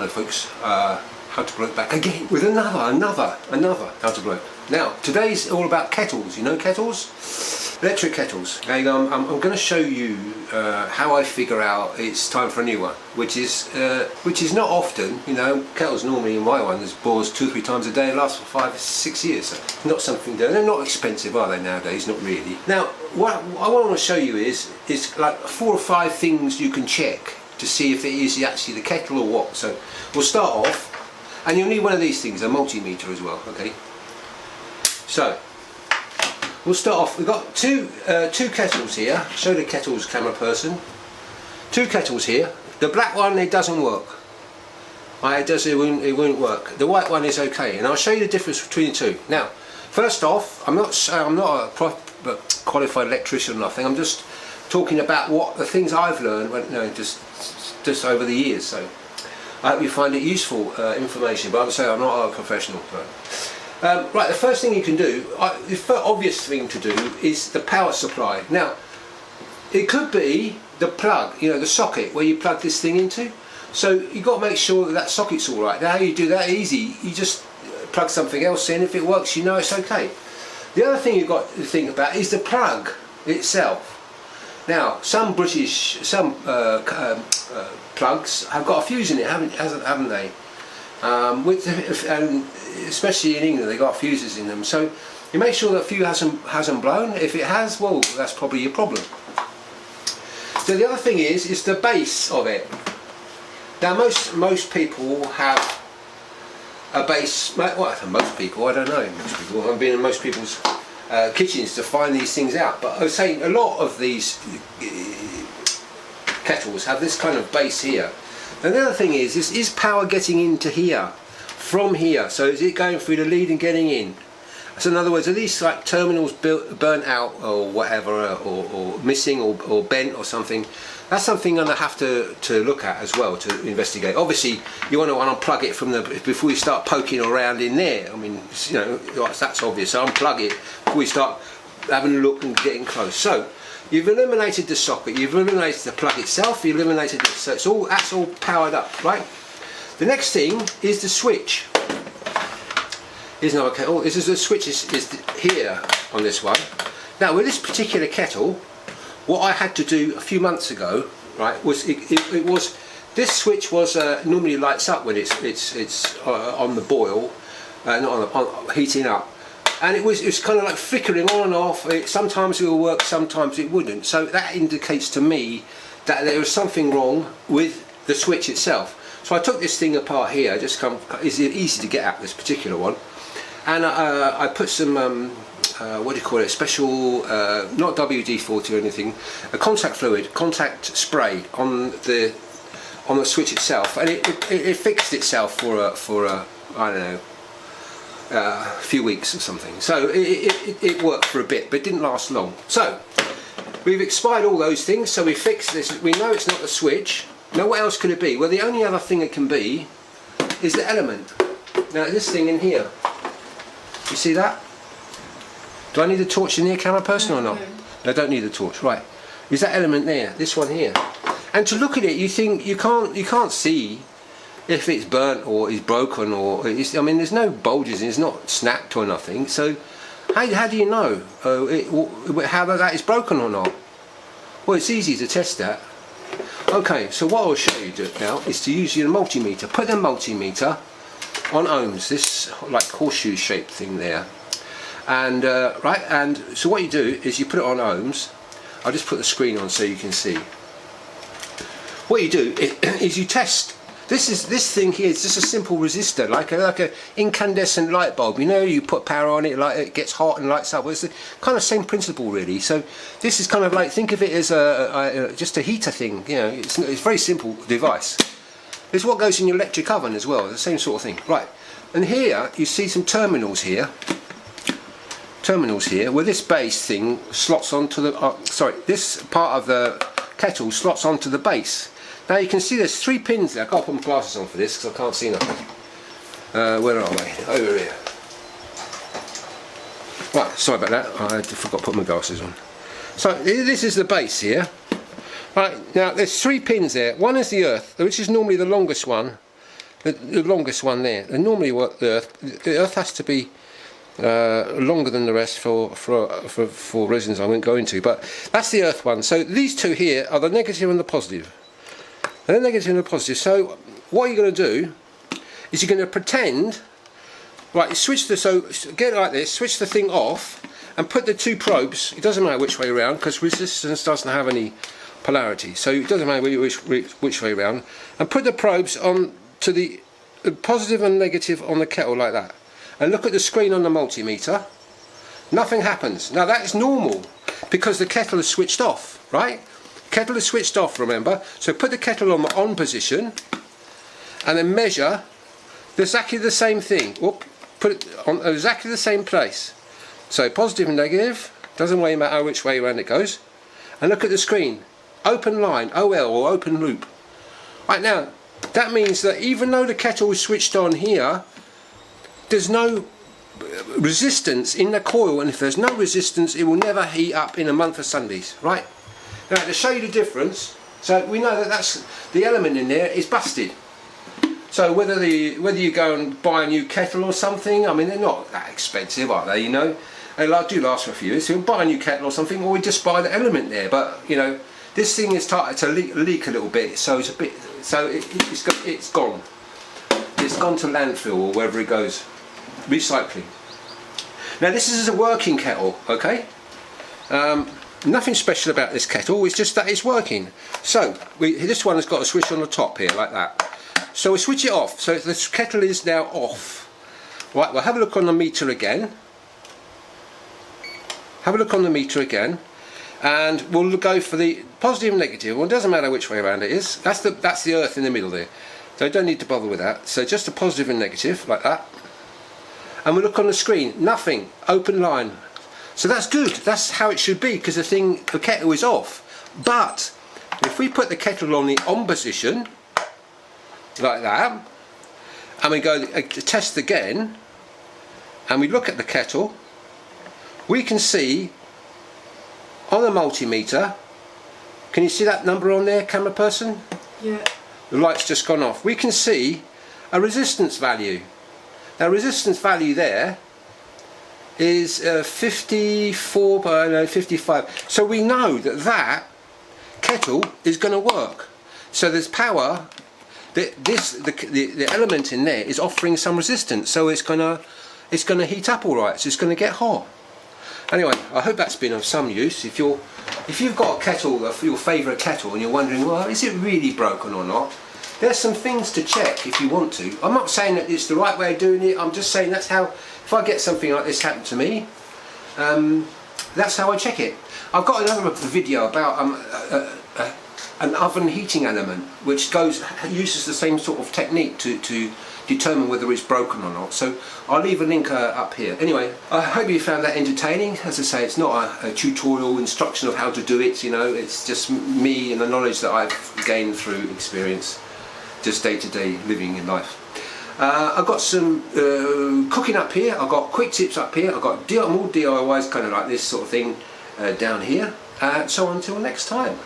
Hello folks, how to blow it back again with another how to blow it. Now today's all about kettles. You know kettles? Electric kettles. Okay, I'm going to show you how I figure out it's time for a new one, which is not often. You know, kettles normally in my one there's boils 2 or 3 times a day and last for 5 or 6 years. So not something they're not expensive, are they nowadays? Not really. Now what I want to show you is like 4 or 5 things you can check to see if it is actually the kettle or what. So we'll start off, and you'll need one of these things, a multimeter as well. Okay, so we'll start off. We've got two kettles here. Show the kettles, camera person. 2 kettles here. The black one, it doesn't work. It won't work. The white one is okay, and I'll show you the difference between the two. Now, first off, I'm not a qualified electrician or nothing. I'm just talking about what the things I've learned, just over the years. So I hope you find it useful information. But I'm saying I'm not a professional. Right, the first thing you can do, the first obvious thing to do is the power supply. Now, it could be the plug, you know, the socket where you plug this thing into. So you've got to make sure that socket's all right. Now, how you do that? Easy. You just plug something else in. If it works, you know it's okay. The other thing you've got to think about is the plug itself. Now, some plugs have got a fuse in it, haven't they? And especially in England, they've got fuses in them. So you make sure that fuse hasn't blown. If it has, well, that's probably your problem. So the other thing is the base of it. Now, most people have a base. Well, most people, I don't know. Most people. I've been in most people's kitchens to find these things out, but I was saying a lot of these kettles have this kind of base here. And the other thing is power getting into here from here? So is it going through the lead and getting in? So in other words, are these like terminals burnt out or whatever, or missing or bent or something? That's something I'm going to have to look at as well, to investigate. Obviously, you want to unplug it from before you start poking around in there. I mean, you know, that's obvious. So unplug it before you start having a look and getting close. So you've eliminated the socket, you've eliminated the plug itself, you've eliminated this. So that's all powered up, right? The next thing is the switch. Here's another kettle. This is the switch is here on this one. Now with this particular kettle, what I had to do a few months ago, right, was it was this switch was normally lights up when it's on the boil, not on heating up, and it was kind of like flickering on and off. Sometimes it will work, sometimes it wouldn't. So that indicates to me that there was something wrong with the switch itself. So I took this thing apart here. It's easy to get at, this particular one, and I put some. What do you call it? Special, not WD-40 or anything, a contact spray on the switch itself, and it fixed itself for I don't know, a few weeks or something. So it worked for a bit, but it didn't last long. So we've expired all those things. So we fixed this. We know it's not the switch. Now what else could it be? Well, the only other thing it can be is the element. Now this thing in here. You see that? Do I need a torch in here, camera person, or not? No, I don't need a torch. Right. Is that element there? This one here. And to look at it, you think you can't see if it's burnt or is broken or it's, I mean, there's no bulges and it's not snapped or nothing. So how do you know how that is broken or not? Well, it's easy to test that. Okay, so what I'll show you now is to use your multimeter. Put the multimeter on ohms. This like horseshoe shaped thing there. And right, and so what you do is you put it on ohms. I'll just put the screen on so you can see. What you do is you test. This thing here is just a simple resistor, like a incandescent light bulb. You know, you put power on it, like it gets hot and lights up. Well, it's the kind of same principle, really. So this is kind of like, think of it as just a heater thing. You know, it's a very simple device. It's what goes in your electric oven as well. The same sort of thing, right? And here you see some terminals here. Where this base thing slots onto the this part of the kettle slots onto the base. Now you can see there's 3 pins there. I can't put my glasses on for this because I can't see nothing. Where are they? Over here. Right, sorry about that, I forgot to put my glasses on. So this is the base here. Right, now there's 3 pins there. One is the earth, which is normally the longest one, the longest one there. And normally what the earth has to be longer than the rest for reasons I won't go into, but that's the earth one. So these two here are the negative and the positive. And the negative and the positive. So what you're going to do is you're going to pretend, right, switch the, so get it like this, switch the thing off and put the two probes, it doesn't matter which way around because resistance doesn't have any polarity, so it doesn't matter which way around, and put the probes on to the positive and negative on the kettle like that, and look at the screen on the multimeter. Nothing happens. Now that's normal because the kettle is switched off, right? Kettle is switched off, remember? So put the kettle on the on position and then measure exactly the same thing. Whoop, put it on exactly the same place. So positive and negative, doesn't really matter which way around it goes. And look at the screen. Open line, OL or open loop. Right now, that means that even though the kettle is switched on here, there's no resistance in the coil, and if there's no resistance it will never heat up in a month of Sundays, right? Now to show you the difference, so we know that that's the element in there is busted. So whether you go and buy a new kettle or something, I mean they're not that expensive, are they? You know, they do last for a few years. So you buy a new kettle or something, or we just buy the element there. But you know, this thing is started to leak a little bit, so it's a bit, so it's gone. It's gone to landfill or wherever it goes, recycling. Now this is a working kettle, okay? Nothing special about this kettle. It's just that it's working. So this one has got a switch on the top here, like that. So we switch it off. So the kettle is now off. Right, we'll have a look on the meter again. Have a look on the meter again, and we'll go for the positive and negative. Well, it doesn't matter which way around it is. That's the earth in the middle there. So don't need to bother with that. So just a positive and negative, like that. And we look on the screen. Nothing. Open line. So that's good. That's how it should be because the kettle is off. But if we put the kettle on the on position, like that, and we go test again, and we look at the kettle, we can see on the multimeter, can you see that number on there, camera person? Yeah. The light's just gone off. We can see a resistance value. Now resistance value there is 54, no, 55. So we know that kettle is going to work. So there's power. The element in there is offering some resistance, so it's gonna heat up all right. So it's going to get hot. Anyway, I hope that's been of some use. If you've got a kettle, your favourite kettle, and you're wondering, well, is it really broken or not? There's some things to check if you want to. I'm not saying that it's the right way of doing it. I'm just saying that's how. If I get something like this happen to me, that's how I check it. I've got another video about an oven heating element, which uses the same sort of technique to determine whether it's broken or not. So I'll leave a link up here. Anyway, I hope you found that entertaining. As I say, it's not a tutorial instruction of how to do it. You know, it's just me and the knowledge that I've gained through experience, just day-to-day living in life. I've got some cooking up here. I've got quick tips up here. I've got more DIYs, kind of like this sort of thing, down here. So until next time.